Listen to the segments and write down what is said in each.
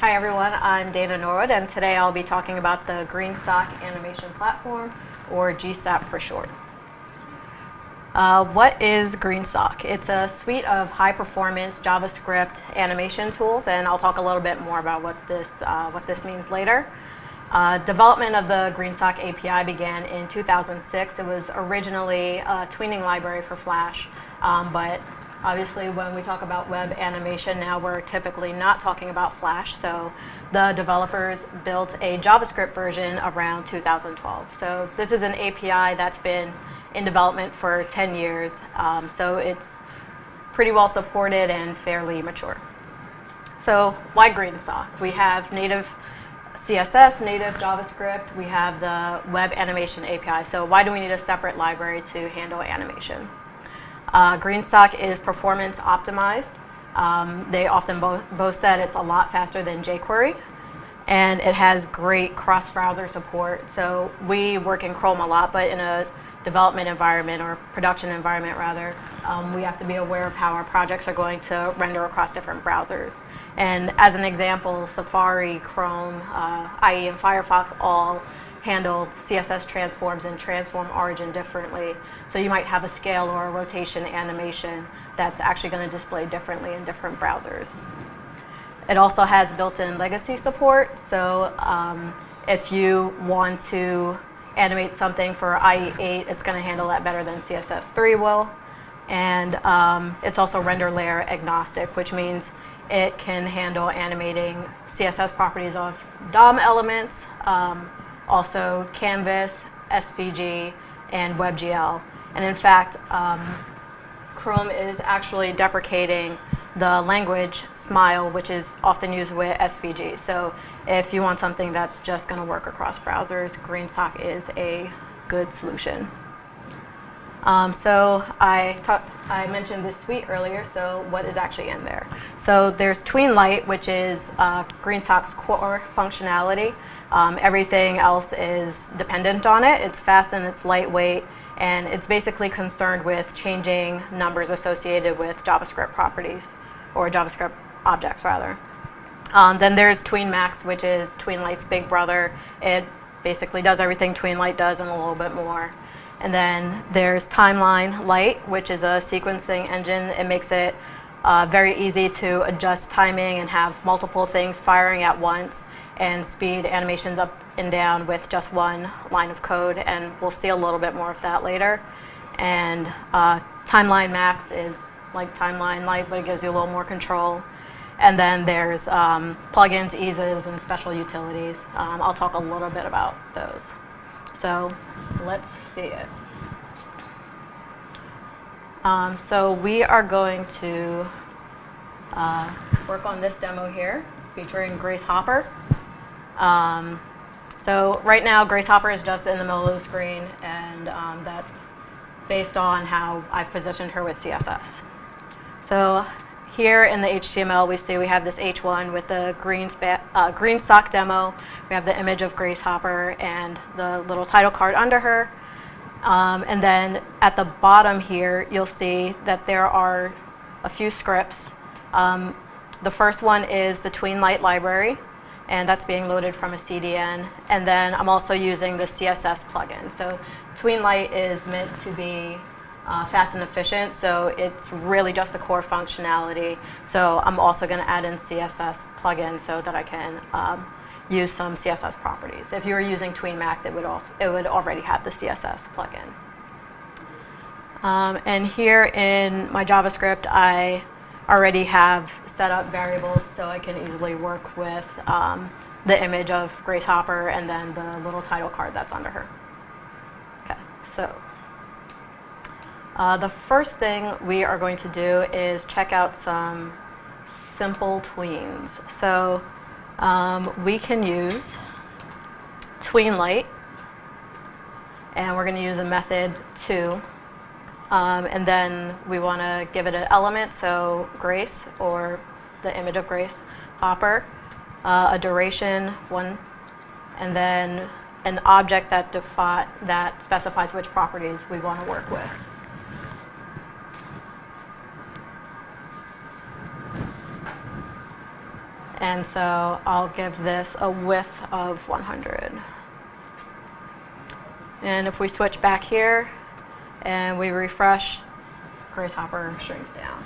Hi everyone, I'm Dana Norwood, and today I'll be talking about the GreenSock Animation Platform, or GSAP for short. What is GreenSock? It's a suite of high-performance JavaScript animation tools, and I'll talk a little bit more about what this means later. Development of the GreenSock API began in 2006. It was originally a tweening library for Flash, but obviously when we talk about web animation now, we're typically not talking about Flash, so the developers built a JavaScript version around 2012. So this is an API that's been in development for 10 years, so it's pretty well supported and fairly mature. So why GreenSock? We have native CSS, native JavaScript, we have the web animation API. So why do we need a separate library to handle animation? GreenSock is performance optimized. They often boast that it's a lot faster than jQuery, and it has great cross-browser support. So we work in Chrome a lot, but in a development environment, or production environment rather, we have to be aware of how our projects are going to render across different browsers. And as an example, Safari, Chrome, IE, and Firefox all handle CSS transforms and transform origin differently. So you might have a scale or a rotation animation that's actually going to display differently in different browsers. It also has built-in legacy support. So if you want to animate something for IE8, it's going to handle that better than CSS3 will. And it's also render layer agnostic, which means it can handle animating CSS properties of DOM elements, also Canvas, SVG, and WebGL. And in fact, Chrome is actually deprecating the language Smile, which is often used with SVG. So if you want something that's just going to work across browsers, GreenSock is a good solution. So I mentioned this suite earlier, so what is actually in there? So there's Tween Lite, which is GreenSock's core functionality. Everything else is dependent on it. It's fast and it's lightweight, and it's basically concerned with changing numbers associated with JavaScript properties, or JavaScript objects rather. Then there's Tween Max, which is Tween Lite's big brother. It basically does everything Tween Lite does and a little bit more. And then there's Timeline Lite, which is a sequencing engine. It makes it very easy to adjust timing and have multiple things firing at once and speed animations up and down with just one line of code, and we'll see a little bit more of that later. And Timeline Max is like Timeline Lite, but it gives you a little more control. And then there's plugins, eases, and special utilities. I'll talk a little bit about those. So let's see it. So we are going to work on this demo here featuring Grace Hopper. So right now Grace Hopper is just in the middle of the screen, and that's based on how I've positioned her with CSS. So here in the HTML we see we have this H1 with the GreenSock demo. We have the image of Grace Hopper and the little title card under her. And then at the bottom here you'll see that there are a few scripts. The first one is the Tween Lite library, and that's being loaded from a CDN. And then I'm also using the CSS plugin. So Tween Lite is meant to be fast and efficient, so it's really just the core functionality. So I'm also going to add in CSS plugin so that I can use some CSS properties. If you were using Tween Max, it would already have the CSS plugin. And here in my JavaScript, I already have set up variables so I can easily work with the image of Grace Hopper and then the little title card that's under her. Okay, so the first thing we are going to do is check out some simple tweens. So we can use Tween Lite, and we're going to use a method to. And then we want to give it an element, so Grace, or the image of Grace Hopper, a duration, 1, and then an object that specifies which properties we want to work with. And so I'll give this a width of 100. And if we switch back here and we refresh, Grace Hopper shrinks down.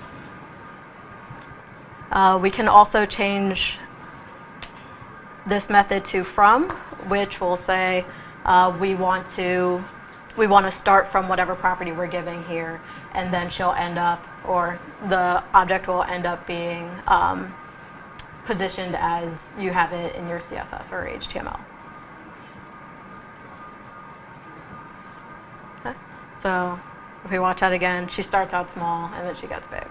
We can also change this method to from, which will say we want to start from whatever property we're giving here, and then she'll end up, or the object will end up being positioned as you have it in your CSS or HTML. Okay. So if we watch that again, she starts out small and then she gets big.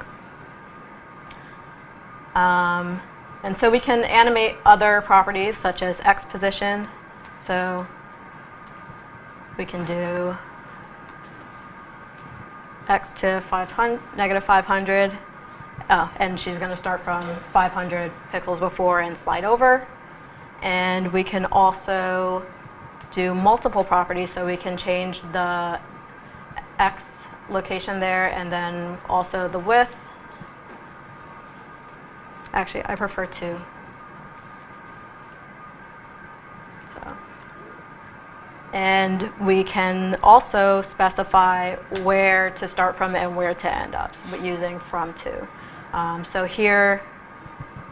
And so we can animate other properties such as X position. So we can do X to negative 500. Oh, and she's going to start from 500 pixels before and slide over. And we can also do multiple properties, so we can change the X location there and then also the width. Actually, I prefer 2. So, and we can also specify where to start from and where to end up, but using from to. So here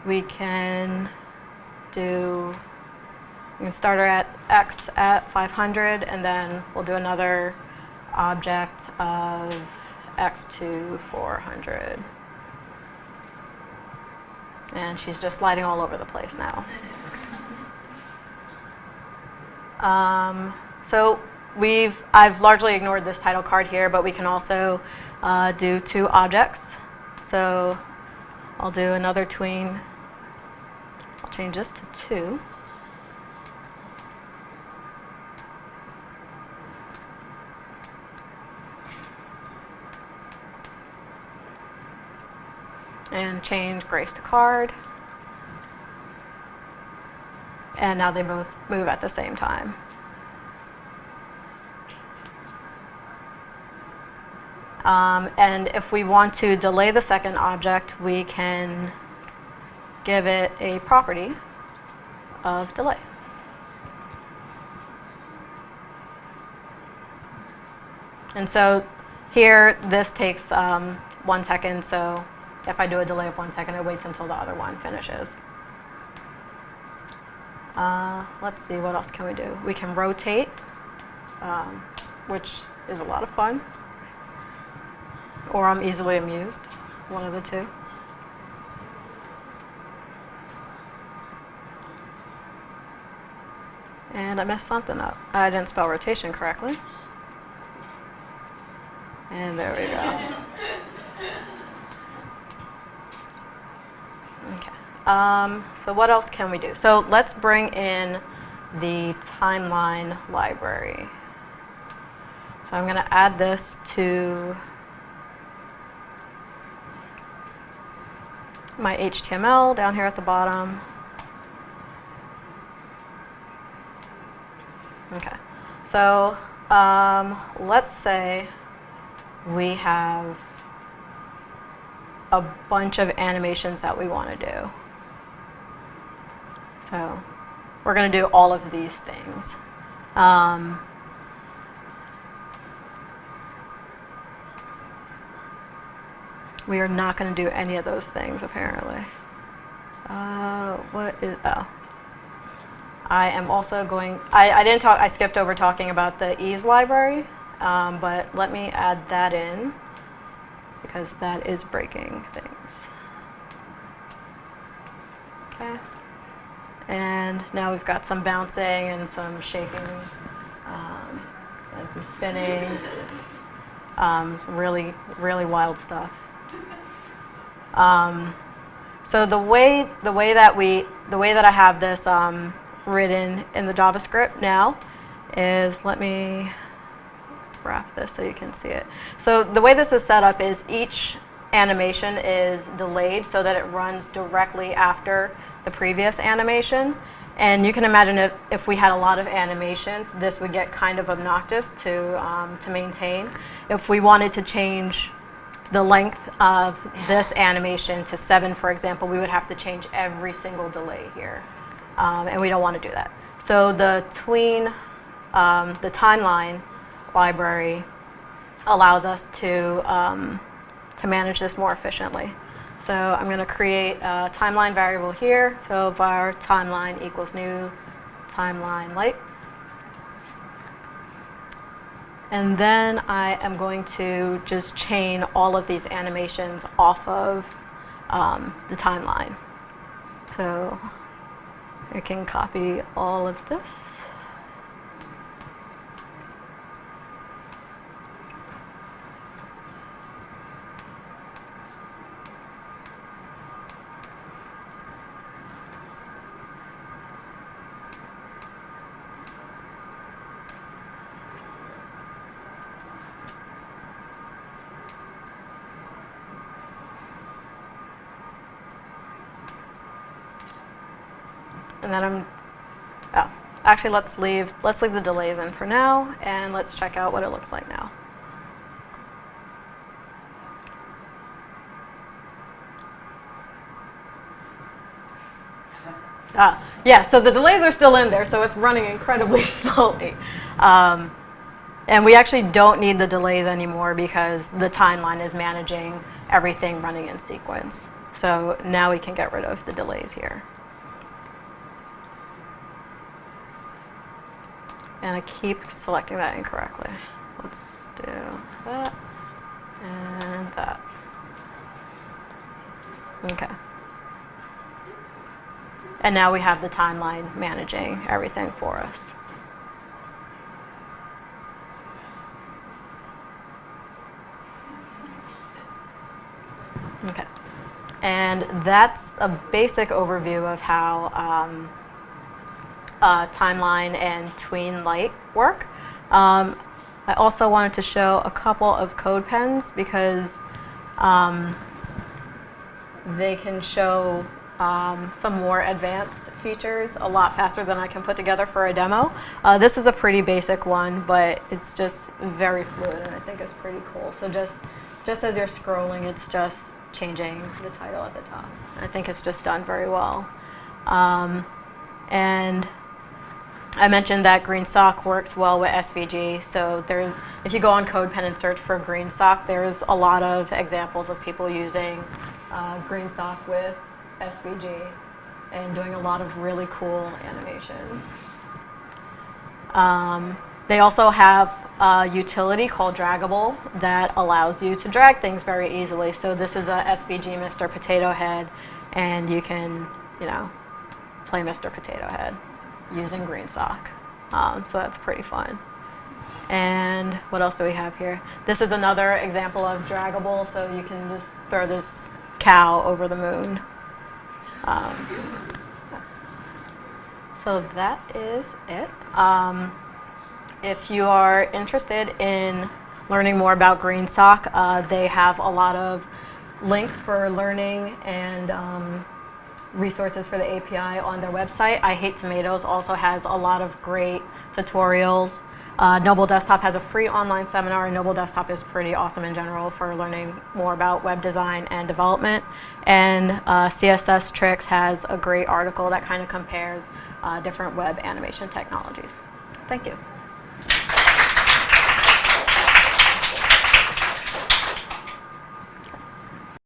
we can start her at X at 500, and then we'll do another object of X to 400. And she's just sliding all over the place now. So I've largely ignored this title card here, but we can also do 2 objects. So I'll do another tween. I'll change this to 2. And change Grace to card. And now they both move at the same time. And if we want to delay the second object, we can give it a property of delay. And so here, this takes 1 second, so if I do a delay of 1 second, it waits until the other one finishes. Let's see, what else can we do? We can rotate, which is a lot of fun. Or I'm easily amused, one of the two. And I messed something up. I didn't spell rotation correctly. And there we go. Okay. So what else can we do? So let's bring in the timeline library. So I'm going to add this to my HTML down here at the bottom. Okay. So let's say we have a bunch of animations that we want to do. So we're going to do all of these things. We are not going to do any of those things, apparently. I am also going, I didn't talk, I skipped over talking about the ease library, but let me add that in, because that is breaking things. Okay. And now we've got some bouncing and some shaking, and some spinning, really, really wild stuff. So the way that I have this written in the JavaScript now is, let me wrap this so you can see it. So the way this is set up is each animation is delayed so that it runs directly after the previous animation. And you can imagine if we had a lot of animations, this would get kind of obnoxious to maintain. If we wanted to change the length of this animation to 7, for example, we would have to change every single delay here. And we don't want to do that. So the the timeline library allows us to manage this more efficiently. So I'm going to create a timeline variable here. So var timeline equals new timeline light. And then I am going to just chain all of these animations off of the timeline. So I can copy all of this. And then actually let's leave the delays in for now, and let's check out what it looks like now. Yeah, so the delays are still in there, so it's running incredibly slowly. And we actually don't need the delays anymore because the timeline is managing everything running in sequence. So now we can get rid of the delays here. And I keep selecting that incorrectly. Let's do that and that. Okay. And now we have the timeline managing everything for us. Okay. And that's a basic overview of how timeline and tween light work. I also wanted to show a couple of code pens because they can show some more advanced features a lot faster than I can put together for a demo. This is a pretty basic one, but it's just very fluid and I think it's pretty cool. So just as you're scrolling, it's just changing the title at the top. I think it's just done very well. And I mentioned that GreenSock works well with SVG. So if you go on CodePen and search for GreenSock, there's a lot of examples of people using GreenSock with SVG and doing a lot of really cool animations. They also have a utility called Draggable that allows you to drag things very easily. So this is a SVG Mr. Potato Head, and you can, play Mr. Potato Head using GreenSock. So that's pretty fun. And what else do we have here? This is another example of Draggable, so you can just throw this cow over the moon. So that is it. If you are interested in learning more about GreenSock, they have a lot of links for learning and resources for the API on their website. I Hate Tomatoes also has a lot of great tutorials. Noble Desktop has a free online seminar, and Noble Desktop is pretty awesome in general for learning more about web design and development. And CSS Tricks has a great article that kind of compares different web animation technologies. Thank you.